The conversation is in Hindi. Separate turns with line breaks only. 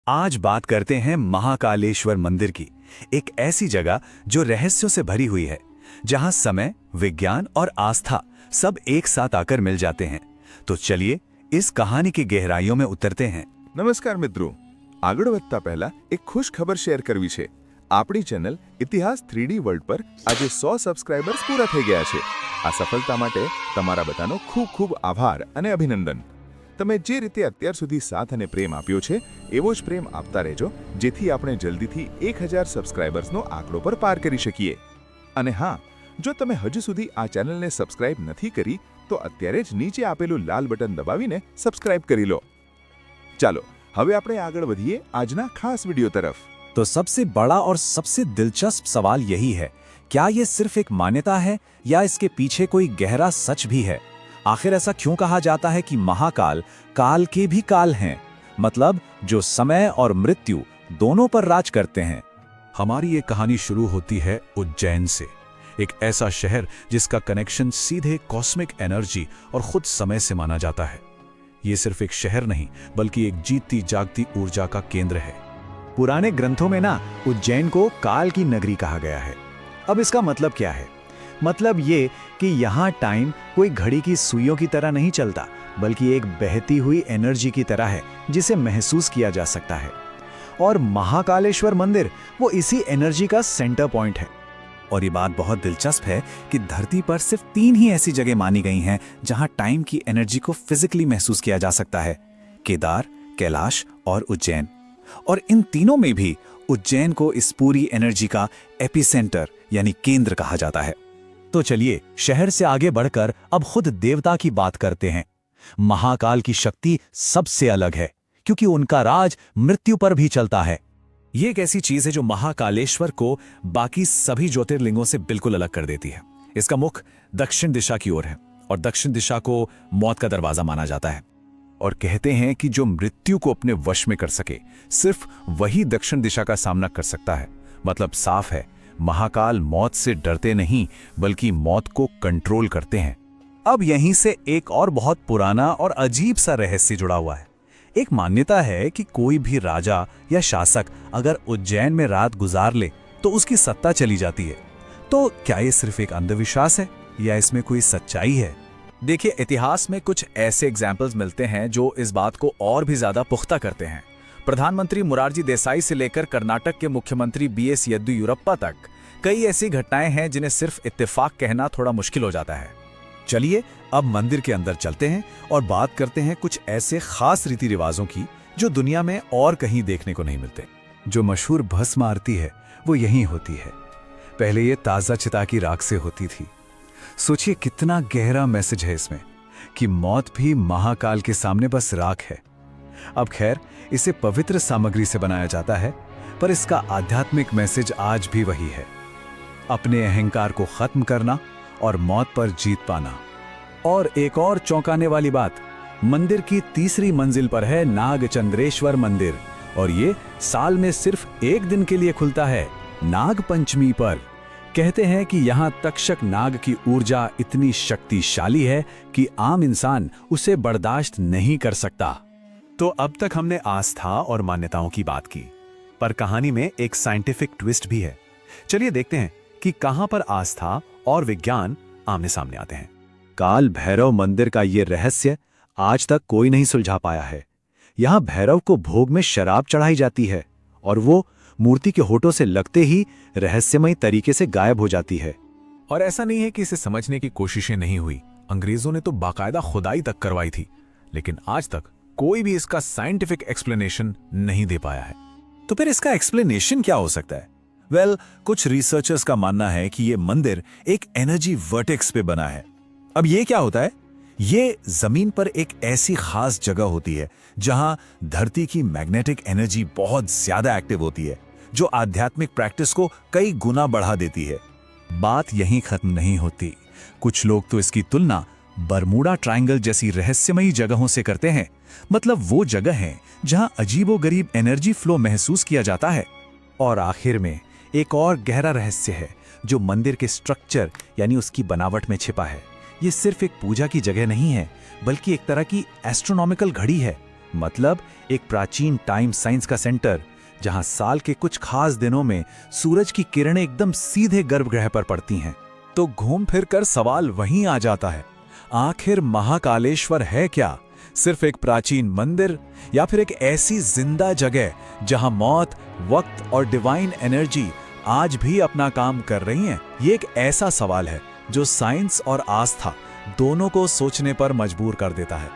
आज बात करते हैं महाकालेश्वर मंदिर की। एक ऐसी जगह जो रहस्यों से भरी हुई है, जहां समय, विज्ञान और आस्था सब एक साथ आकर मिल जाते हैं। तो चलिए इस कहानी की गहराइयों में उतरते हैं।
નમસ્કાર મિત્રો, આગળ વધતા પહેલા એક ખુશ ખબર શેર કરવી છે। આપણી ચેનલ ઇતિહાસ 3D વર્લ્ડ પર આજે 100 સબસ્ક્રાઇબર્સ પૂરા થઈ ગયા છે। આ સફળતા માટે તમારા બધાનો ખૂબ ખૂબ આભાર અને અભિનંદન। તમે જે રીતે અત્યાર સુધી સાથ અને પ્રેમ આપ્યો છે, એવો જ પ્રેમ આપતા રહેજો, જેથી આપણે જલ્દીથી 1000 સબસ્ક્રાઇબર્સનો આંકડો પર પાર કરી શકીએ। અને હા, જો તમે હજુ સુધી આ ચેનલને સબસ્ક્રાઇબ નથી કરી, તો અત્યારે જ નીચે આપેલું લાલ બટન દબાવીને સબસ્ક્રાઇબ કરી લો। ચાલો હવે આપણે આગળ વધીએ આજના ખાસ વિડિયો तरफ।
तो सबसे बड़ा और सबसे दिलचस्प सवाल यही है, क्या ये सिर्फ एक मान्यता है या इसके पीछे कोई गहरा सच भी है? आखिर ऐसा क्यों कहा जाता है कि महाकाल काल के भी काल हैं, मतलब जो समय और मृत्यु दोनों पर राज करते हैं। हमारी ये कहानी शुरू होती है उज्जैन से, एक ऐसा शहर जिसका कनेक्शन सीधे कॉस्मिक एनर्जी और खुद समय से माना जाता है। ये सिर्फ एक शहर नहीं, बल्कि एक जीतती जागती ऊर्जा का केंद्र है। पुराने ग्रंथों में ना उज्जैन को काल की नगरी कहा गया है। अब इसका मतलब क्या है? मतलब ये कि यहाँ टाइम कोई घड़ी की सुइयों की तरह नहीं चलता, बल्कि एक बहती हुई एनर्जी की तरह है जिसे महसूस किया जा सकता है। और महाकालेश्वर मंदिर वो इसी एनर्जी का सेंटर पॉइंट है। और ये बात बहुत दिलचस्प है कि धरती पर सिर्फ 3 ही ऐसी जगह मानी गई हैं जहां टाइम की एनर्जी को फिजिकली महसूस किया जा सकता है: केदार, कैलाश और उज्जैन। और इन तीनों में भी उज्जैन को इस पूरी एनर्जी का एपिसेंटर यानी केंद्र कहा जाता है। तो चलिए शहर से आगे बढ़कर अब खुद देवता की बात करते हैं। महाकाल की शक्ति सबसे अलग है, क्योंकि उनका राज मृत्यु पर भी चलता है। ये एक ऐसी चीज है जो महाकालेश्वर को बाकी सभी ज्योतिर्लिंगों से बिल्कुल अलग कर देती है। इसका मुख दक्षिण दिशा की ओर है और दक्षिण दिशा को मौत का दरवाजा माना जाता है। और कहते हैं कि जो मृत्यु को अपने वश में कर सके, सिर्फ वही दक्षिण दिशा का सामना कर सकता है। मतलब साफ है, महाकाल मौत से डरते नहीं, बल्कि मौत को कंट्रोल करते हैं। अब यहीं से एक और बहुत पुराना और अजीब सा रहस्य जुड़ा हुआ है। एक मान्यता है कि कोई भी राजा या शासक अगर उज्जैन में रात गुजार ले तो उसकी सत्ता चली जाती है। तो क्या ये सिर्फ एक अंधविश्वास है या इसमें कोई सच्चाई है? देखिए, इतिहास में कुछ ऐसे एग्जाम्पल्स मिलते हैं जो इस बात को और भी ज्यादा पुख्ता करते हैं। प्रधानमंत्री मोरारजी देसाई से लेकर कर्नाटक के मुख्यमंत्री BS येदियुरप्पा तक कई ऐसी घटनाएं हैं जिन्हें सिर्फ इत्तेफाक कहना थोड़ा मुश्किल हो जाता है। चलिए अब मंदिर के अंदर चलते हैं और बात करते हैं कुछ ऐसे खास रीति रिवाजों की जो दुनिया में और कहीं देखने को नहीं मिलते। जो मशहूर भस्म आरती है वो यहीं होती है। पहले ये ताजा चिता की राख से होती थी। सोचिए कितना गहरा मैसेज है इसमें कि मौत भी महाकाल के सामने बस राख है। अब खैर, इसे पवित्र सामग्री से बनाया जाता है, पर इसका आध्यात्मिक मैसेज आज भी वही है: अपने अहंकार को खत्म करना और मौत पर जीत पाना। और एक और चौंकाने वाली बात, मंदिर की तीसरी मंजिल पर है नागचंद्रेश्वर मंदिर, और ये साल में सिर्फ एक दिन के लिए खुलता है, नाग पंचमी पर। कहते हैं कि यहाँ तक्षक नाग की ऊर्जा इतनी शक्तिशाली है कि आम इंसान उसे बर्दाश्त नहीं कर सकता। तो अब तक हमने आस्था और मान्यताओं की बात की, पर कहानी में एक साइंटिफिक ट्विस्ट भी है। चलिए देखते हैं कि कहां पर आस्था और विज्ञान आमने सामने आते हैं। काल भैरव मंदिर का ये रहस्य आज तक कोई नहीं सुलझा पाया है। यहां भैरव को भोग में शराब चढ़ाई जाती है और वो मूर्ति के होठों से लगते ही रहस्यमय तरीके से गायब हो जाती है। और ऐसा नहीं है कि इसे समझने की कोशिशें नहीं हुई। अंग्रेजों ने तो बाकायदा खुदाई तक करवाई थी, लेकिन आज तक कोई भी इसका साइंटिफिक एक्सप्लेनेशन नहीं दे पाया है। तो फिर इसका एक्सप्लेनेशन क्या हो सकता है? वेल, कुछ रिसर्चर्स का मानना है कि यह मंदिर एक एनर्जी वर्टेक्स पे बना है। अब ये क्या होता है? ये जमीन पर एक ऐसी खास जगह होती है जहां धरती की मैग्नेटिक एनर्जी बहुत ज्यादा एक्टिव होती है, जो आध्यात्मिक प्रैक्टिस को कई गुना बढ़ा देती है। बात यहीं खत्म नहीं होती। कुछ लोग तो इसकी तुलना बरमूडा ट्रायंगल जैसी रहस्यमयी जगहों से करते हैं। मतलब वो जगह है जहां अजीबोगरीब एनर्जी फ्लो महसूस किया जाता है। और आखिर में एक और गहरा रहस्य है जो मंदिर के स्ट्रक्चर यानी उसकी बनावट में छिपा है। ये सिर्फ एक पूजा की जगह नहीं है, बल्कि एक तरह की एस्ट्रोनॉमिकल घड़ी है मतलब एक प्राचीन टाइम साइंस का सेंटर, जहां साल के कुछ खास दिनों में सूरज की किरणें एकदम सीधे गर्भगृह पर पड़ती हैं। तो घूम फिर कर सवाल वहीं आ जाता है, आखिर महाकालेश्वर है क्या? सिर्फ एक प्राचीन मंदिर, या फिर एक ऐसी जिंदा जगह जहां मौत, वक्त और डिवाइन एनर्जी आज भी अपना काम कर रही हैं? ये एक ऐसा सवाल है जो साइंस और आस्था दोनों को सोचने पर मजबूर कर देता है।